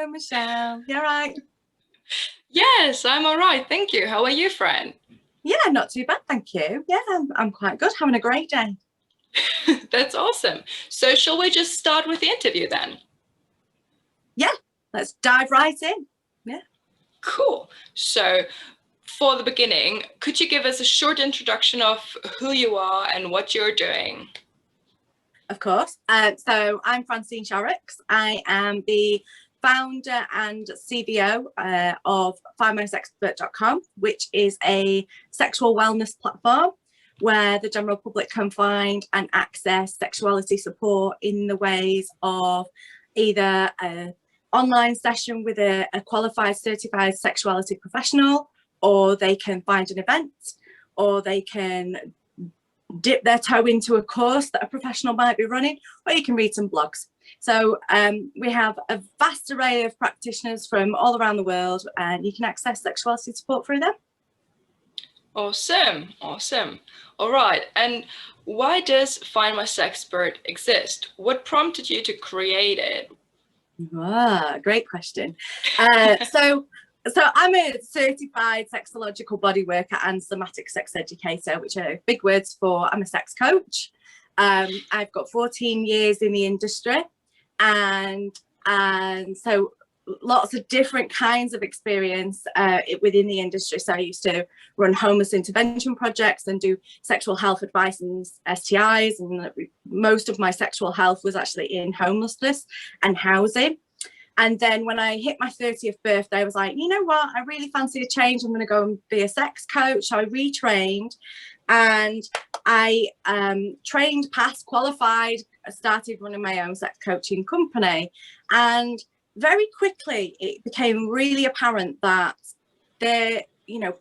Hello, Michelle. You all right? Yes, I'm all right. Thank you. How are you, Fran? Yeah, not too bad, thank you. Yeah, I'm quite good. Having a great day. That's awesome. So shall we just start with the interview then? Yeah, let's dive right in. Yeah, Cool. So for the beginning, could you give us a short introduction of who you are and what you're doing? of course. So I'm Francine. I am the founder and CVO of findmysexpert.com, which is a sexual wellness platform where the general public can find and access sexuality support in the ways of either an online session with a qualified certified sexuality professional, or they can find an event, or they can dip their toe into a course that a professional might be running, or you can read some blogs. So we have a vast array of practitioners from all around the world, and you can access sexuality support through them. Awesome. Awesome. All right. And why does Find My Sexpert exist? What prompted you to create it? Great question. So I'm a certified sexological body worker and somatic sex educator, which are big words for I'm a sex coach. I've got 14 years in the industry, and so lots of different kinds of experience within the industry. So I used to run homeless intervention projects and do sexual health advice and STIs, and most of my sexual health was actually in homelessness and housing. And then when I hit my 30th birthday, I was like, you know what, I really fancy a change. I'm going to go and be a sex coach. So I retrained, and I trained, passed, qualified. I started running my own sex coaching company. And very quickly, it became really apparent that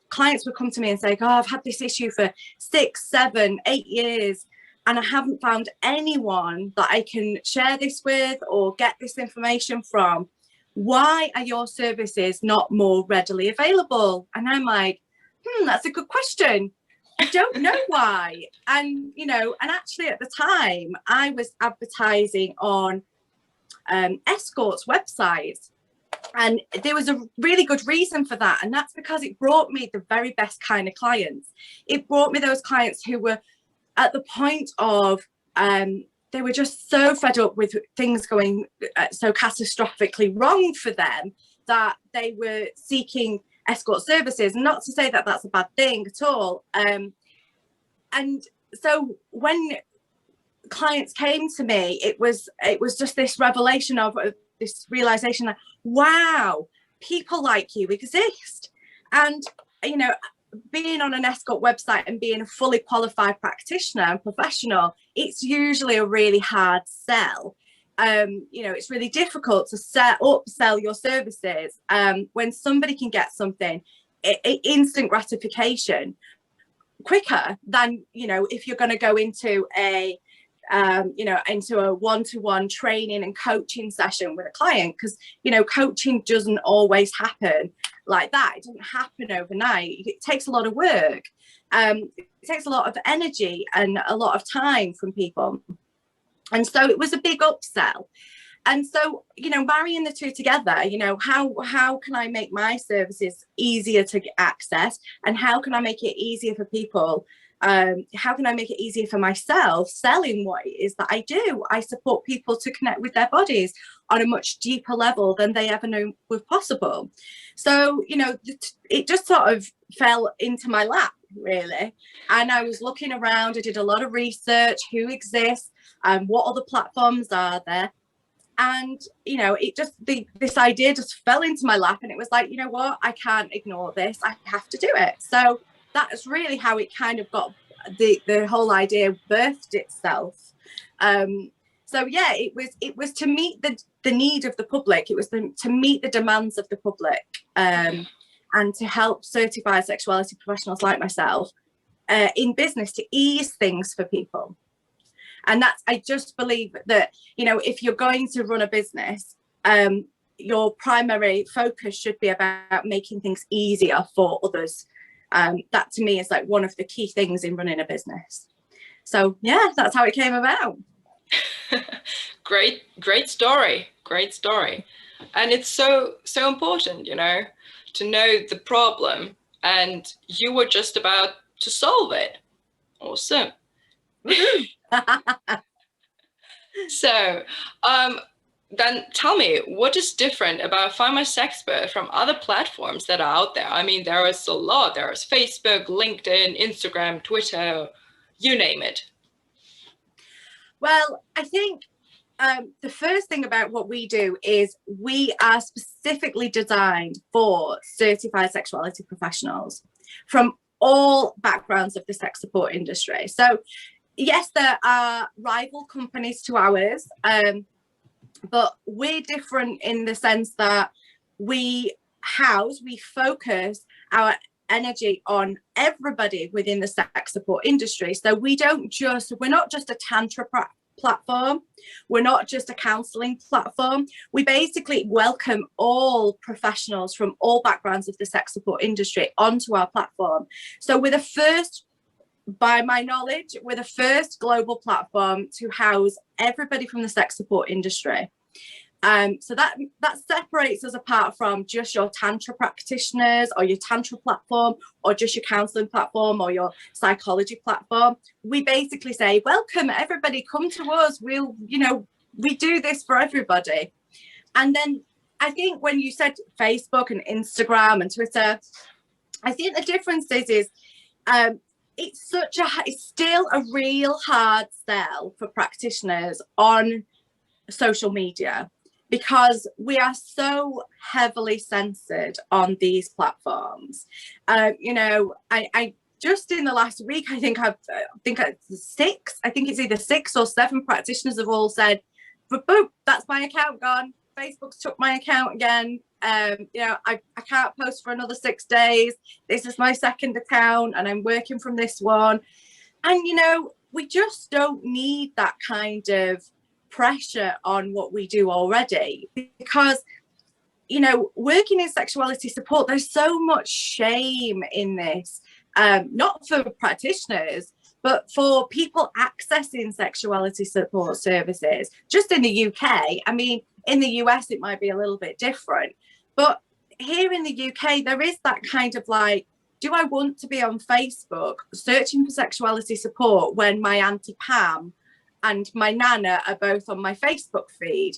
clients would come to me and say, oh, I've had this issue for 6, 7, 8 years, and I haven't found anyone that I can share this with or get this information from. Why are your services not more readily available? And I'm like, that's a good question. I don't know why. And actually at the time I was advertising on escorts websites, and there was a really good reason for that, and that's because it brought me the very best kind of clients. It brought me those clients who were at the point of they were just so fed up with things going so catastrophically wrong for them that they were seeking escort services. Not to say that that's a bad thing at all. And so when clients came to me, it was just this revelation of this realization that, wow, people like you exist. And being on an escort website and being a fully qualified practitioner and professional, it's usually a really hard sell. It's really difficult to sell your services when somebody can get something instant gratification quicker than if you're going to go into a one-to-one training and coaching session with a client, because coaching doesn't always happen like that. It doesn't happen overnight. It takes a lot of work. It takes a lot of energy and a lot of time from people. And so it was a big upsell. And so, marrying the two together, how can I make my services easier to access, and how can I make it easier for people? How can I make it easier for myself selling what it is that I do? I support people to connect with their bodies on a much deeper level than they ever knew was possible. So, it just sort of fell into my lap, really. And I was looking around, I did a lot of research, who exists, what other platforms are there? And, this idea just fell into my lap, and it was like, you know what, I can't ignore this. I have to do it. So that's really how it kind of got the whole idea birthed itself. So yeah, it was to meet the need of the public. It was to meet the demands of the public, and to help certified sexuality professionals like myself in business to ease things for people. And I just believe that, if you're going to run a business, your primary focus should be about making things easier for others. That to me is like one of the key things in running a business. So yeah, that's how it came about. Great story. great story. And it's so important, you know, to know the problem, and you were just about to solve it. Awesome. So then tell me, what is different about Find My Sexpert from other platforms that are out there? I mean, there is a lot. There is Facebook, LinkedIn, Instagram, Twitter, you name it. Well, I think the first thing about what we do is we are specifically designed for certified sexuality professionals from all backgrounds of the sex support industry. So yes, there are rival companies to ours, but we're different in the sense that we focus our energy on everybody within the sex support industry. So we're not just a tantra platform, we're not just a counseling platform. We basically welcome all professionals from all backgrounds of the sex support industry onto our platform. So we're the first, by my knowledge, we're the first global platform to house everybody from the sex support industry. So that separates us apart from just your tantra practitioners or your tantra platform or just your counseling platform or your psychology platform. We basically say, welcome everybody, come to us. We do this for everybody. And then I think when you said Facebook and Instagram and Twitter, I think the difference is it's still a real hard sell for practitioners on social media, because we are so heavily censored on these platforms. I just in the last week, I think it's either 6 or 7 practitioners have all said, boop, that's my account gone. Facebook's took my account again. I can't post for another 6 days. This is my second account and I'm working from this one. And, we just don't need that kind of pressure on what we do already, because working in sexuality support, there's so much shame in this, not for practitioners but for people accessing sexuality support services. Just in the UK, I mean, in the US it might be a little bit different, but here in the UK there is that kind of like, do I want to be on Facebook searching for sexuality support when my Auntie Pam and my Nana are both on my Facebook feed?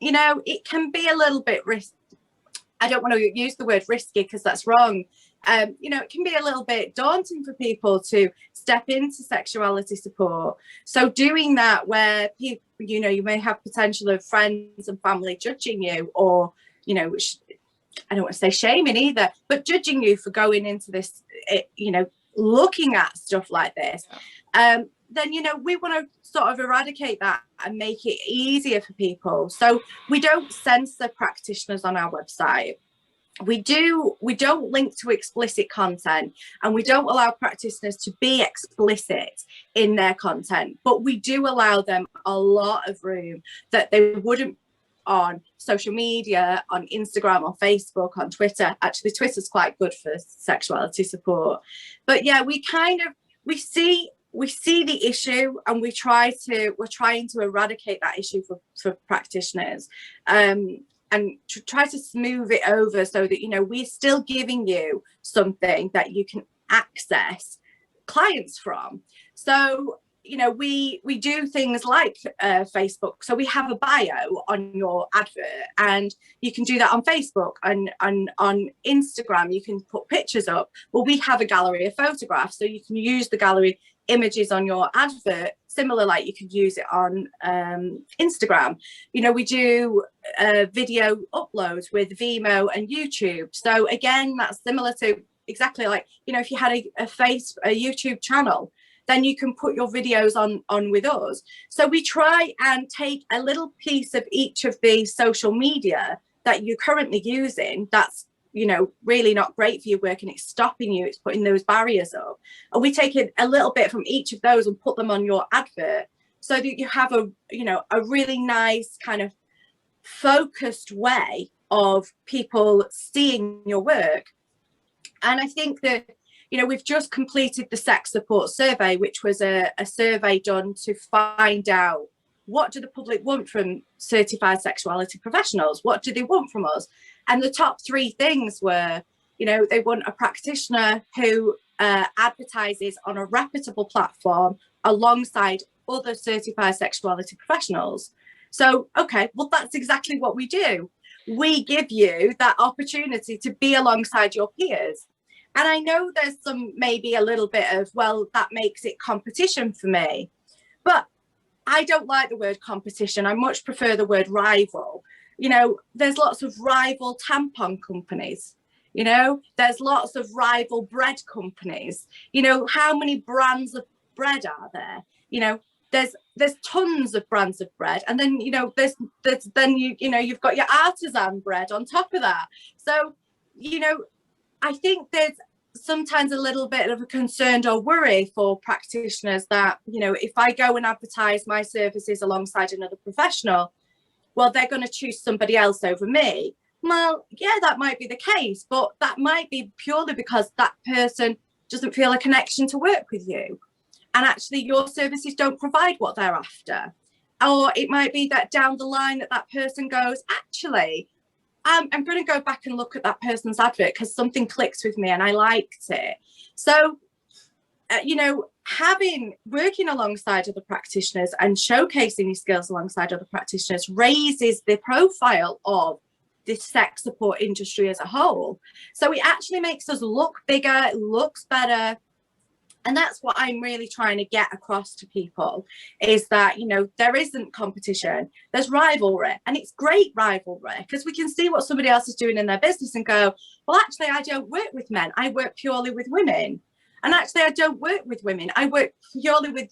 It can be a little bit risky. I don't want to use the word risky because that's wrong. It can be a little bit daunting for people to step into sexuality support. So doing that where people, you may have potential of friends and family judging you, or, I don't want to say shaming either, but judging you for going into this, looking at stuff like this. Then we want to sort of eradicate that and make it easier for people. So we don't censor practitioners on our website. We don't link to explicit content, and we don't allow practitioners to be explicit in their content, but we do allow them a lot of room that they wouldn't on social media, on Instagram, on Facebook, on Twitter. Actually, Twitter's quite good for sexuality support. But yeah, we see the issue, and we're trying to eradicate that issue for practitioners, and to try to smooth it over so that we're still giving you something that you can access clients from. So we do things like Facebook. So we have a bio on your advert, and you can do that on Facebook, and on Instagram you can put pictures up. Well, we have a gallery of photographs, so you can use the gallery images on your advert, similar like you could use it on Instagram. We do video uploads with Vimeo and YouTube. So again, that's similar to exactly like, if you had a YouTube channel, then you can put your videos on with us. So we try and take a little piece of each of the social media that you're currently using that's really not great for your work, and it's stopping you, it's putting those barriers up, and we take a little bit from each of those and put them on your advert, so that you have a really nice kind of focused way of people seeing your work. And I think that we've just completed the sex support survey, which was a survey done to find out what do the public want from certified sexuality professionals? What do they want from us? And the top three things were, they want a practitioner who advertises on a reputable platform alongside other certified sexuality professionals. So, okay, well, that's exactly what we do. We give you that opportunity to be alongside your peers. And I know there's maybe a little bit of, well, that makes it competition for me. But I don't like the word competition. I much prefer the word rival. There's lots of rival tampon companies. There's lots of rival bread companies. How many brands of bread are there? There's tons of brands of bread, and then you've got your artisan bread on top of that. So I think there's sometimes a little bit of a concern or worry for practitioners that if I go and advertise my services alongside another professional, well, they're going to choose somebody else over me. Well, yeah, that might be the case, but that might be purely because that person doesn't feel a connection to work with you. And actually your services don't provide what they're after. Or it might be that down the line that person goes, actually, I'm going to go back and look at that person's advert because something clicks with me and I liked it. So, working alongside other practitioners and showcasing your skills alongside other practitioners raises the profile of the sex support industry as a whole. So it actually makes us look bigger, it looks better. And that's what I'm really trying to get across to people is that, there isn't competition, there's rivalry, and it's great rivalry because we can see what somebody else is doing in their business and go, well, actually, I don't work with men. I work purely with women. And actually, I don't work with women. I work purely with,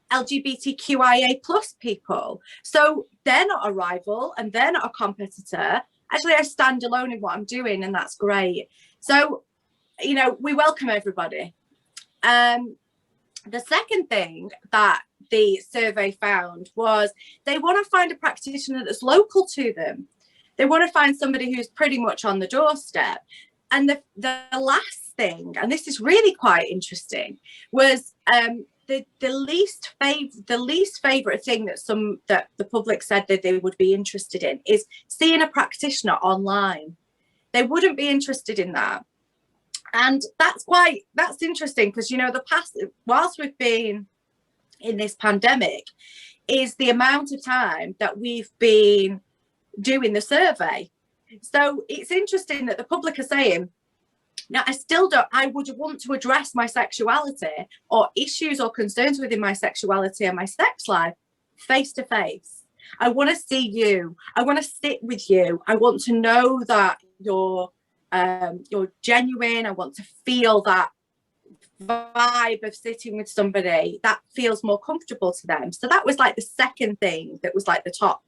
LGBTQIA plus people. So they're not a rival and they're not a competitor. Actually, I stand alone in what I'm doing, and that's great. So we welcome everybody. The second thing that the survey found was they want to find a practitioner that's local to them. They want to find somebody who's pretty much on the doorstep. And the last thing, and this is really quite interesting, was the least favorite thing that the public said that they would be interested in is seeing a practitioner online. They wouldn't be interested in that. And that's interesting because, whilst we've been in this pandemic, is the amount of time that we've been doing the survey. So it's interesting that the public are saying, now, I would want to address my sexuality or issues or concerns within my sexuality and my sex life face to face. I want to see you. I want to sit with you. I want to know that you're genuine. I want to feel that vibe of sitting with somebody that feels more comfortable to them. So that was like the second thing that was like the top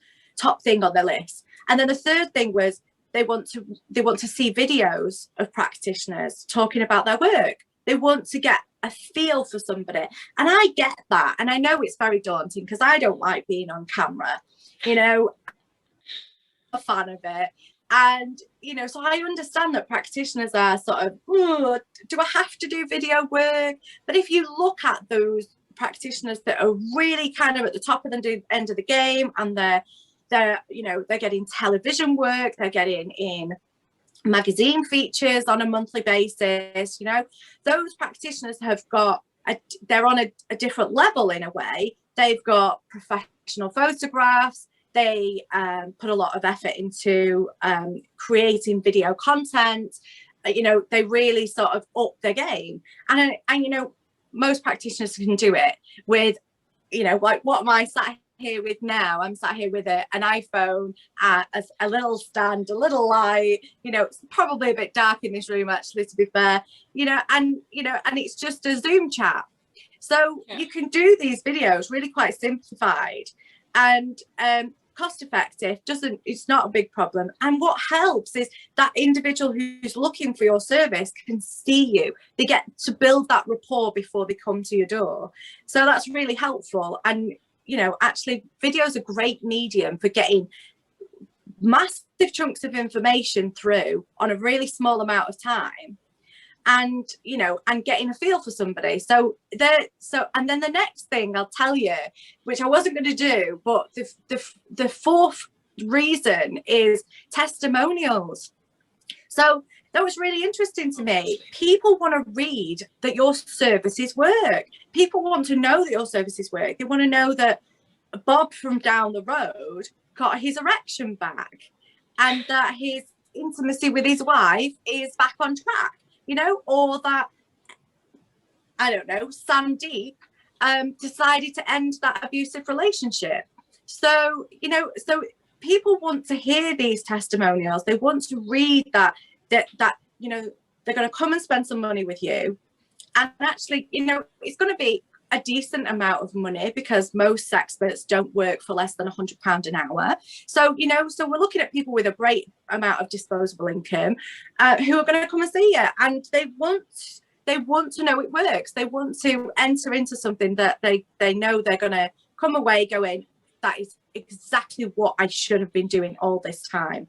thing on the list. And then the third thing was they want to see videos of practitioners talking about their work. They want to get a feel for somebody. And I get that. And I know it's very daunting because I don't like being on camera, I'm a fan of it. And, so I understand that practitioners are sort of, do I have to do video work? But if you look at those practitioners that are really kind of at the top of the end of the game, and they're getting television work, they're getting in magazine features on a monthly basis, those practitioners have got, they're on a different level in a way. They've got professional photographs. They put a lot of effort into creating video content. They really sort of up their game. And most practitioners can do it with, like what am I sat here with now? I'm sat here with an iPhone, a little stand, a little light. It's probably a bit dark in this room, actually, to be fair. And it's just a Zoom chat. So you can do these videos really quite simplified and cost effective. It's not a big problem. And what helps is that individual who's looking for your service can see you. They get to build that rapport before they come to your door. So that's really helpful. And actually video is a great medium for getting massive chunks of information through on a really small amount of time. and, you know, and getting a feel for somebody. And then the next thing I'll tell you, which I wasn't going to do, but the fourth reason is testimonials. So that was really interesting to me. People want to read that your services work. People want to know that your services work. They want to know that Bob from down the road got his erection back, and that his intimacy with his wife is back on track, you know, or that, I don't know, Sandeep decided to end that abusive relationship. So, you know, so people want to hear these testimonials. They want to read that, you know, they're going to come and spend some money with you. And actually, you know, it's going to be a decent amount of money, because most experts don't work for less than £100 an hour. So, you know, so we're looking at people with a great amount of disposable income who are going to come and see you, and they want to know it works. They want to enter into something that they know they're going to come away going, that is exactly what I should have been doing all this time,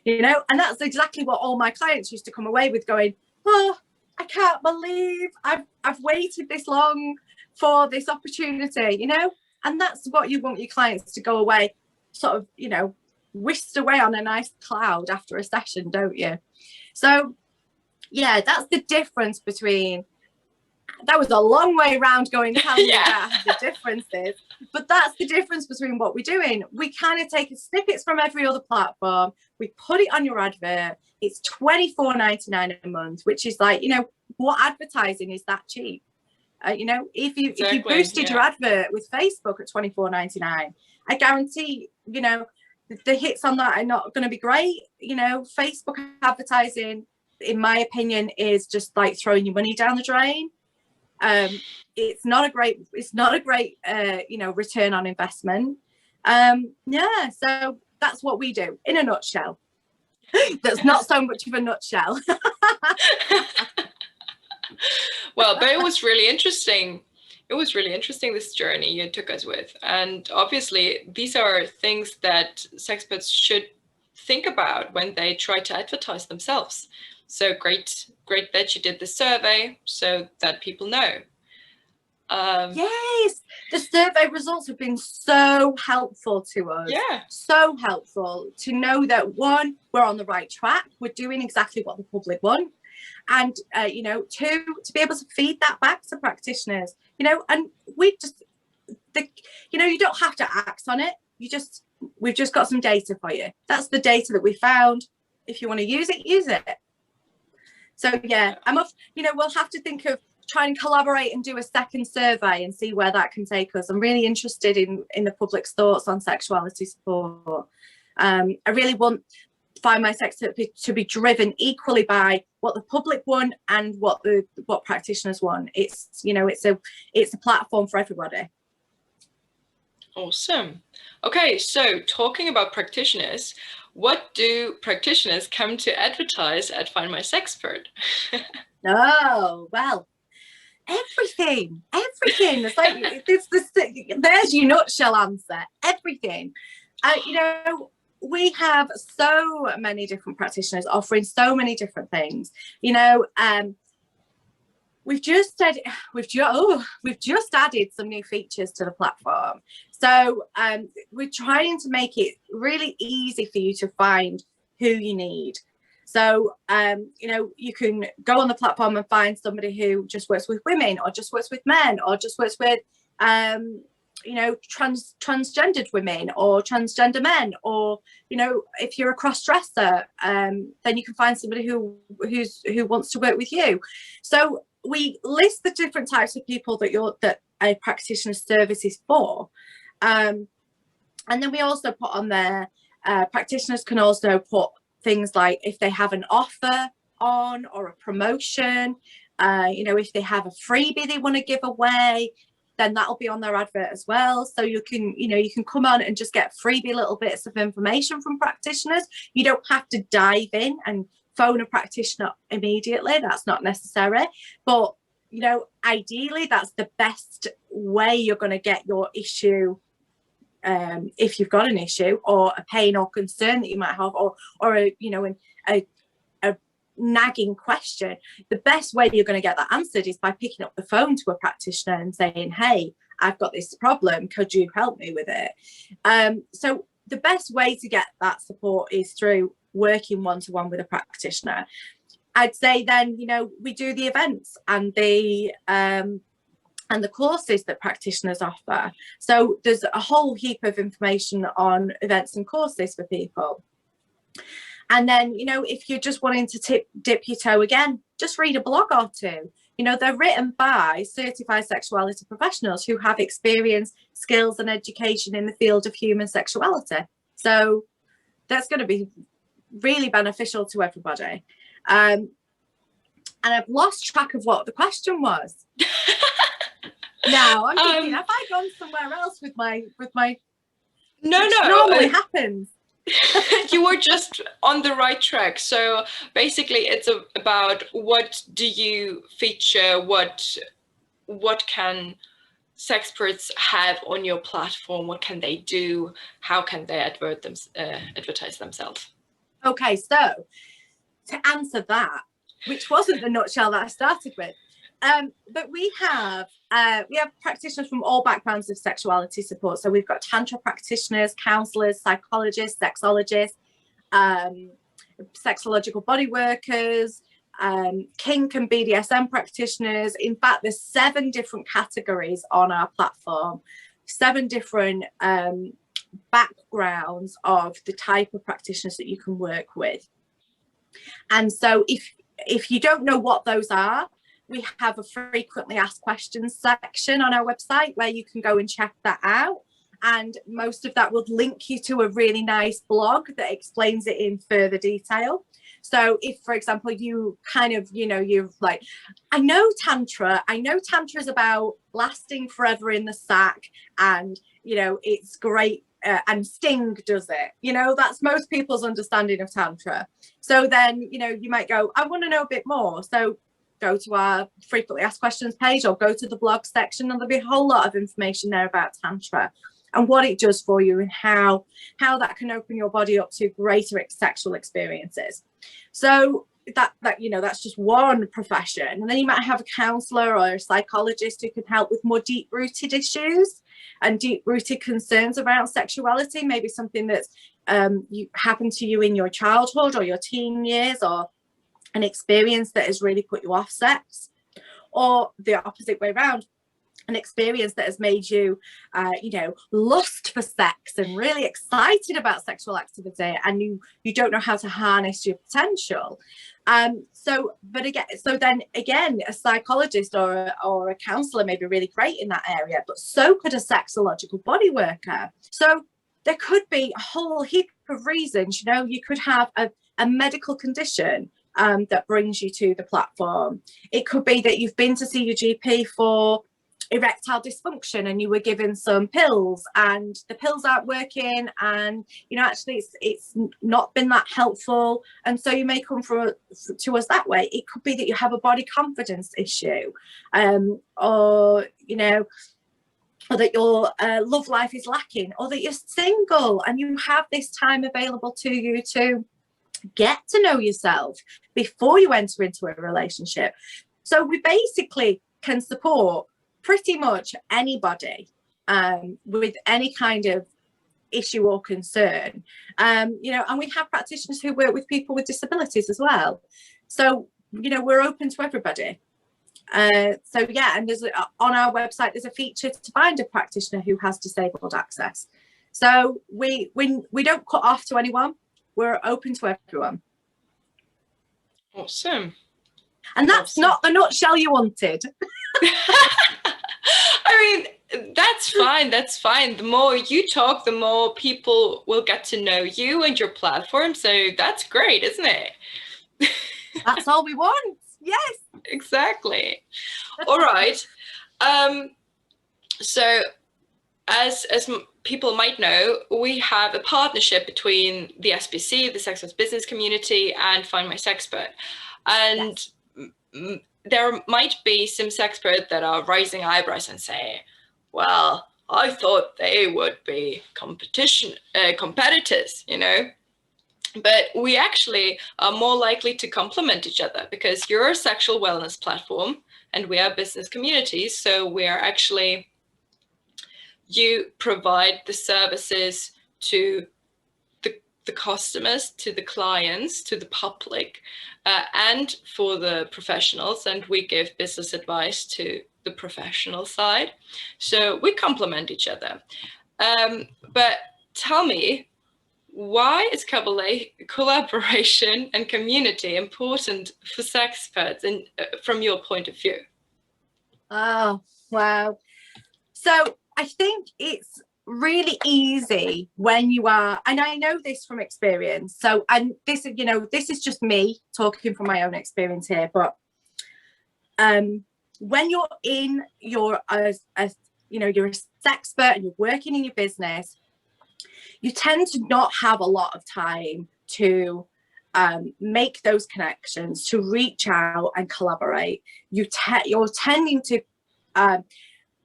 you know. And that's exactly what all my clients used to come away with, going, oh, I can't believe I've waited this long for this opportunity, you know. And that's what you want your clients to go away, sort of, you know, whisked away on a nice cloud after a session, don't you? So yeah, that's the difference between, that was a long way around going telling you about the differences, but that's the difference between what we're doing. We kind of take snippets from every other platform, we put it on your advert. It's £24.99 a month, which is like, you know, what advertising is that cheap? You know, if you boosted your advert with Facebook at £24.99, I guarantee, you know, the hits on that are not going to be great. You know, Facebook advertising, in my opinion, is just like throwing your money down the drain. It's not a great you know, return on investment. Yeah, so that's what we do in a nutshell. That's not so much of a nutshell. Well, but it was really interesting. It was really interesting, this journey you took us with. And obviously, these are things that sexperts should think about when they try to advertise themselves. So great that you did the survey so that people know. Yes, the survey results have been so helpful to us. Yeah. So helpful to know that, one, we're on the right track. We're doing exactly what the public want. And, you know, two, to be able to feed that back to practitioners, you know, and you know, you don't have to act on it. We've just got some data for you. That's the data that we found. If you want to use it, use it. So, yeah, you know, we'll have to think of trying to collaborate and do a second survey and see where that can take us. I'm really interested in the public's thoughts on sexuality support. I really want Find My Sexpert to be driven equally by what the public want and what practitioners want. It's, you know, it's a platform for everybody. Awesome. Okay, so talking about practitioners, what do practitioners come to advertise at Find My Sexpert? Oh, well, everything. It's like, there's your nutshell answer. Everything. You know, we have so many different practitioners offering so many different things. You know, we've just added some new features to the platform. So we're trying to make it really easy for you to find who you need. So, you know, you can go on the platform and find somebody who just works with women, or just works with men, or just works with, you know, transgendered women or transgender men, or, you know, if you're a cross-dresser, then you can find somebody who wants to work with you. So we list the different types of people that a practitioner's service is for. And then we also put on there, practitioners can also put things like if they have an offer on or a promotion, you know, if they have a freebie they want to give away, then that'll be on their advert as well. So you can come on and just get freebie little bits of information from practitioners. You don't have to dive in and phone a practitioner immediately. That's not necessary. But, you know, ideally, that's the best way you're going to get your issue, if you've got an issue or a pain or concern that you might have, or a, you know, nagging question, the best way you're going to get that answered is by picking up the phone to a practitioner and saying, hey, I've got this problem, could you help me with it? So the best way to get that support is through working one-to-one with a practitioner. I'd say then, you know, we do the events and the courses that practitioners offer. So there's a whole heap of information on events and courses for people. And then, you know, if you're just wanting to dip your toe again, just read a blog or two. You know, they're written by certified sexuality professionals who have experience, skills and education in the field of human sexuality. So that's going to be really beneficial to everybody. And I've lost track of what the question was. Now I'm thinking, have I gone somewhere else with my no, normally happens. You were just on the right track. So basically it's about what do you feature, what can sexperts have on your platform, what can they do, how can they advertise themselves? Okay, so to answer that, which wasn't the nutshell that I started with, but we have practitioners from all backgrounds of sexuality support. So we've got tantra practitioners, counselors, psychologists, sexologists, sexological body workers, kink and BDSM practitioners. In fact, there's 7 different categories on our platform, 7 different backgrounds of the type of practitioners that you can work with. And so if you don't know what those are, we have a frequently asked questions section on our website where you can go and check that out. And most of that will link you to a really nice blog that explains it in further detail. So if, for example, you kind of, you know, you're like, I know Tantra is about lasting forever in the sack and, you know, it's great. And Sting does it, you know, that's most people's understanding of Tantra. So then, you know, you might go, I want to know a bit more. So go to our frequently asked questions page or go to the blog section, and there'll be a whole lot of information there about Tantra and what it does for you and how that can open your body up to greater sexual experiences. So that you know, that's just one profession. And then you might have a counselor or a psychologist who can help with more deep-rooted issues and deep-rooted concerns around sexuality, maybe something that's happened to you in your childhood or your teen years, or an experience that has really put you off sex, or the opposite way around, an experience that has made you, you know, lust for sex and really excited about sexual activity, and you don't know how to harness your potential. So then again, a psychologist or a counselor may be really great in that area, but so could a sexological body worker. So there could be a whole heap of reasons. You know, you could have a medical condition that brings you to the platform. It could be that you've been to see your GP for erectile dysfunction and you were given some pills and the pills aren't working, and you know, actually it's not been that helpful, and so you may come to us that way. It could be that you have a body confidence issue, or you know, or that your love life is lacking, or that you're single and you have this time available to you to get to know yourself before you enter into a relationship. So we basically can support pretty much anybody with any kind of issue or concern, you know, and we have practitioners who work with people with disabilities as well. So, you know, we're open to everybody. So yeah, and there's on our website there's a feature to find a practitioner who has disabled access. So we don't cut off to anyone. We're open to everyone. Awesome. And that's not the nutshell you wanted. I mean, that's fine. That's fine. The more you talk, the more people will get to know you and your platform. So that's great, isn't it? That's all we want. Yes. Exactly. All right. So as people might know, we have a partnership between the SBC, the Sexperts Business Community, and Find My Sexpert. And yes, there might be some sexperts that are raising eyebrows and say, well, I thought they would be competitors, you know. But we actually are more likely to complement each other, because you're a sexual wellness platform and we are business communities. So we are actually, you provide the services to the customers, to the clients, to the public, and for the professionals, and we give business advice to the professional side. So we complement each other. But tell me, why is collaboration and community important for Sexperts, and from your point of view? Oh, wow. So I think it's really easy when you are, and I know this from experience. So, and this, you know, this is just me talking from my own experience here, but when you're in your, you know, you're a sexpert and you're working in your business, you tend to not have a lot of time to make those connections, to reach out and collaborate. You're tending to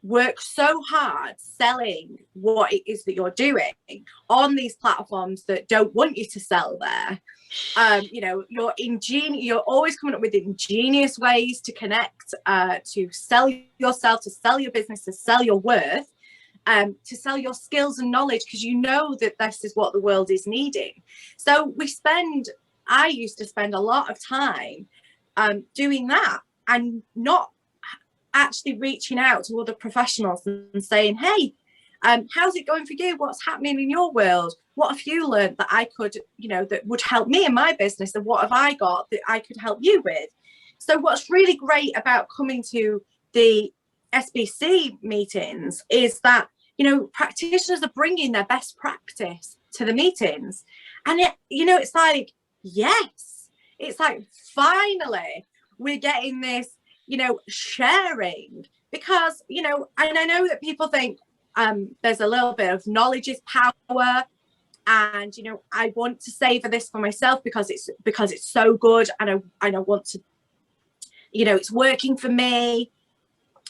work so hard selling what it is that you're doing on these platforms that don't want you to sell there. You know, you're always coming up with ingenious ways to connect, to sell yourself, to sell your business, to sell your worth, to sell your skills and knowledge, because you know that this is what the world is needing. So I used to spend a lot of time doing that, and not actually reaching out to other professionals and saying, hey, how's it going for you? What's happening in your world? What have you learned that I could, you know, that would help me in my business? And what have I got that I could help you with? So what's really great about coming to the SBC meetings is that, you know, practitioners are bringing their best practice to the meetings. And it, you know, it's like, yes, it's like, finally, we're getting this, you know, sharing, because, you know, and I know that people think there's a little bit of knowledge is power, and, you know, I want to savor this for myself because it's so good, and I want to, you know, it's working for me.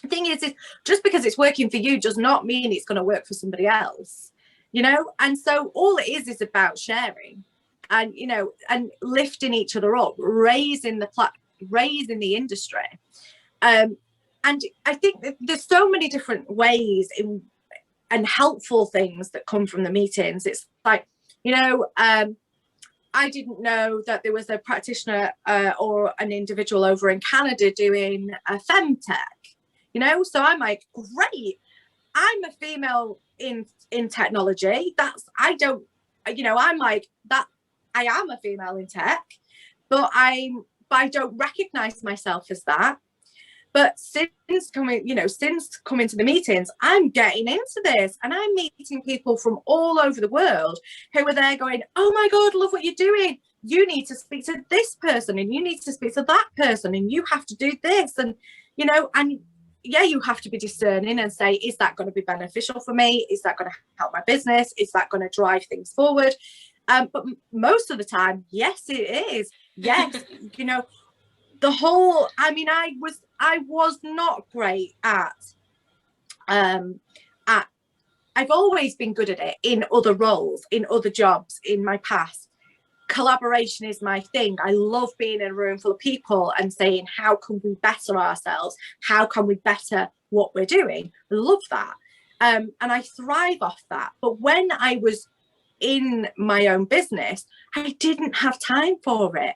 The thing is just because it's working for you does not mean it's going to work for somebody else, you know. And so all it is about sharing, and, you know, and lifting each other up, raising the industry. And I think that there's so many different ways and helpful things that come from the meetings. It's like, you know, I didn't know that there was a practitioner or an individual over in Canada doing a femtech, you know. So I'm like, great, I'm a female in technology. I'm like that. I am a female in tech, but I don't recognize myself as that. But since coming to the meetings, I'm getting into this, and I'm meeting people from all over the world who are there going, oh my God, love what you're doing. You need to speak to this person, and you need to speak to that person, and you have to do this. And, you know, and yeah, you have to be discerning and say, is that going to be beneficial for me? Is that going to help my business? Is that going to drive things forward? But most of the time, yes, it is. Yes, you know, I was not great at I've always been good at it in other roles, in other jobs in my past. Collaboration is my thing. I love being in a room full of people and saying, how can we better ourselves? How can we better what we're doing? I love that. And I thrive off that. But when I was in my own business, I didn't have time for it.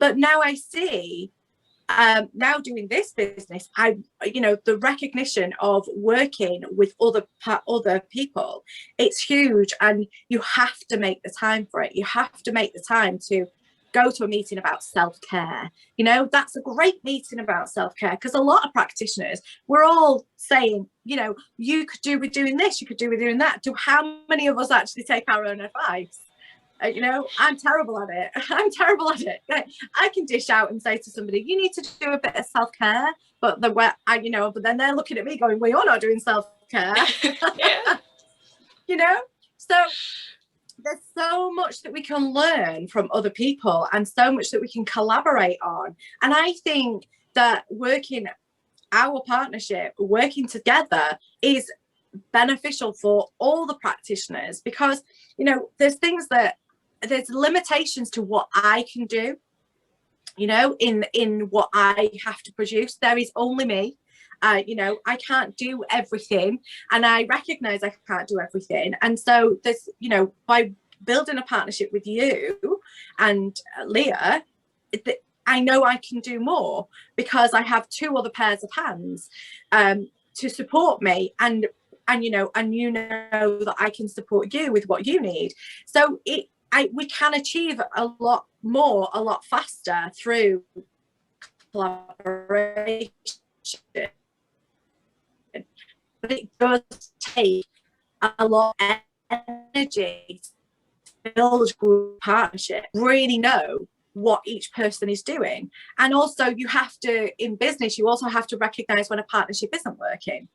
But now I see, now doing this business, the recognition of working with other people, it's huge, and you have to make the time for it. You have to make the time to go to a meeting about self-care. You know, that's a great meeting about self-care, because a lot of practitioners, we're all saying, you know, you could do with doing this, you could do with doing that. Do how many of us actually take our own advice? You know, I'm terrible at it. I can dish out and say to somebody, you need to do a bit of self-care, but then they're looking at me going, well, you're not doing self-care. Yeah. You know, so there's so much that we can learn from other people, and so much that we can collaborate on. And I think that our partnership, working together, is beneficial for all the practitioners, because, you know, there's things that there's limitations to what I can do, you know, in what I have to produce. There is only me. You know, I can't do everything, and I recognize I can't do everything. And so there's, you know, by building a partnership with you and Leah, I know I can do more because I have two other pairs of hands to support me, and you know that I can support you with what you need. So we can achieve a lot more, a lot faster through collaboration. But it does take a lot of energy to build a group partnership, really know what each person is doing. And also you have to, in business, you also have to recognize when a partnership isn't working,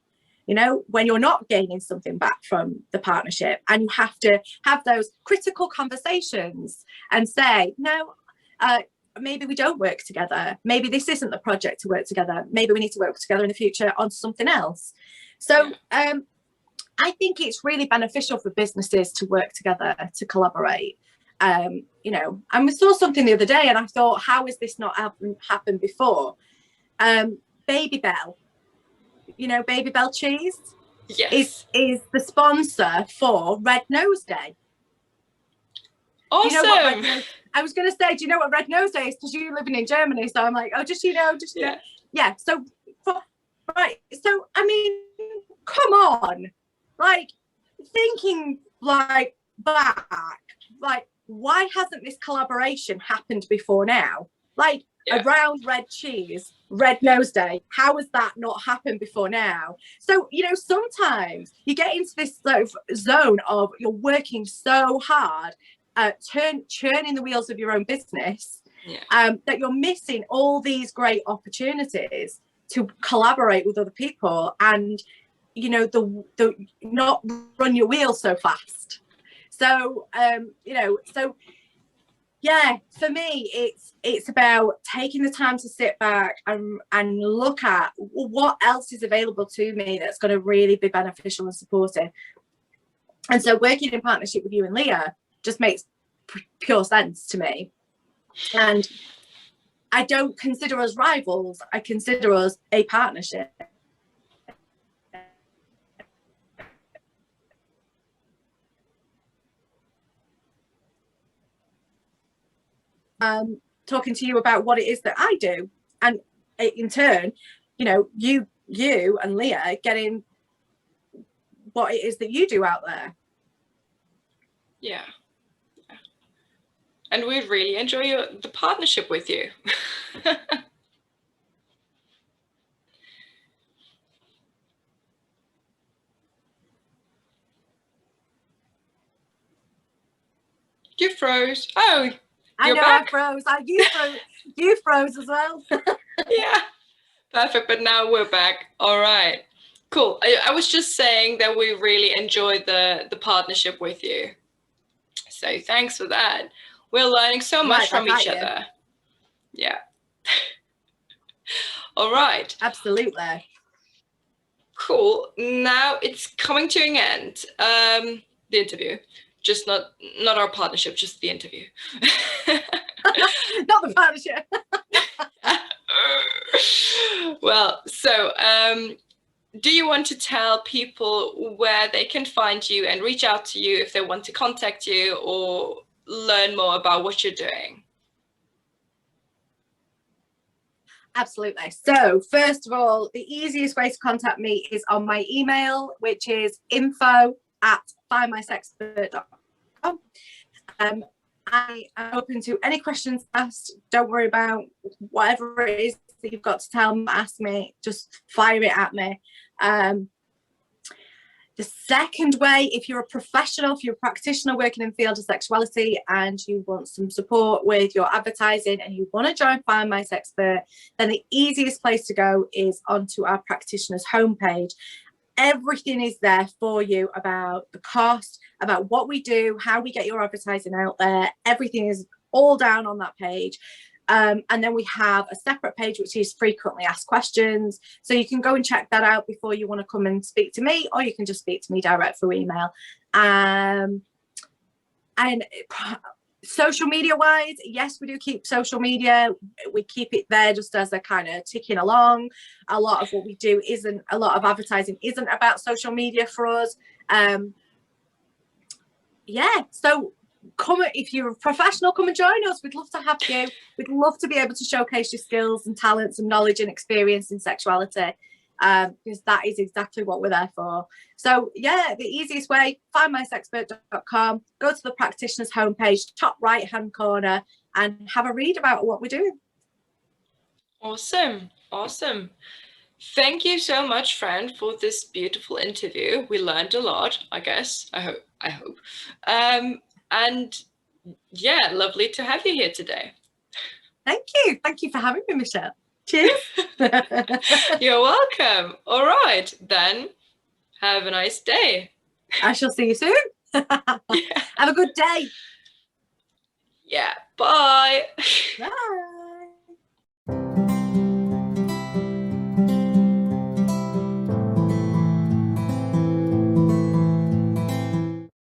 you know, when you're not gaining something back from the partnership, and you have to have those critical conversations and say, no, maybe we don't work together. Maybe this isn't the project to work together. Maybe we need to work together in the future on something else. So I think it's really beneficial for businesses to work together, to collaborate. You know, and we saw something the other day and I thought, how has this not happened before? Baby Bell, you know, Baby Bell cheese, yes, is the sponsor for Red Nose Day. Awesome. You know what I was going to say, do you know what Red Nose Day is? Because you're living in Germany. So I'm like, oh, just, you know, just, yeah. Yeah. So, right. So, I mean, come on, like thinking like back, like, why hasn't this collaboration happened before now? Like around red cheese, Red Nose Day, how has that not happened before now? So, you know, sometimes you get into this sort of zone of you're working so hard, churning the wheels of your own business, that you're missing all these great opportunities to collaborate with other people and, you know, the not run your wheels so fast. So, you know, so yeah, for me, it's about taking the time to sit back and look at what else is available to me that's going to really be beneficial and supportive. And so working in partnership with you and Leah just makes pure sense to me. And I don't consider us rivals. I consider us a partnership. Talking to you about what it is that I do, and in turn, you know, you and Leah getting what it is that you do out there. Yeah. And we really enjoy the partnership with you. You froze. Oh, I know back. I froze. You froze as well. Yeah, perfect. But now we're back. All right, cool. I was just saying that we really enjoyed the partnership with you. So thanks for that. We're learning so much from each other. Yeah. All right. Absolutely. Cool. Now it's coming to an end. The interview. Just not our partnership, just the interview. Not the partnership. Well, so do you want to tell people where they can find you and reach out to you if they want to contact you or learn more about what you're doing? Absolutely. So first of all, the easiest way to contact me is on my email, which is info@findmysexpert.com. I am open to any questions asked. Don't worry about whatever it is that you've got to tell me, ask me, just fire it at me. The second way, if you're a professional, if you're a practitioner working in the field of sexuality and you want some support with your advertising and you want to join Find My Sexpert, then the easiest place to go is onto our practitioner's homepage. Everything is there for you about the cost, about what we do, how we get your advertising out there. Everything is all down on that page. And then we have a separate page which is frequently asked questions, so you can go and check that out before you want to come and speak to me, or you can just speak to me direct through email. And Social media wise, yes, we do keep social media. We keep it there just as a kind of ticking along. A lot of what we do a lot of advertising isn't about social media for us. Yeah, so if you're a professional, come and join us. We'd love to have you. We'd love to be able to showcase your skills and talents and knowledge and experience in sexuality, because that is exactly what we're there for. So yeah, the easiest way, findmysexpert.com, go to the practitioner's homepage, top right hand corner, and have a read about what we're doing. Awesome. Thank you so much, Fran, for this beautiful interview. We learned a lot, I guess. I hope. And yeah, lovely to have you here today. Thank you for having me, Michelle. Cheers. You're welcome. All right, then have a nice day. I shall see you soon. Have a good day. Yeah, bye.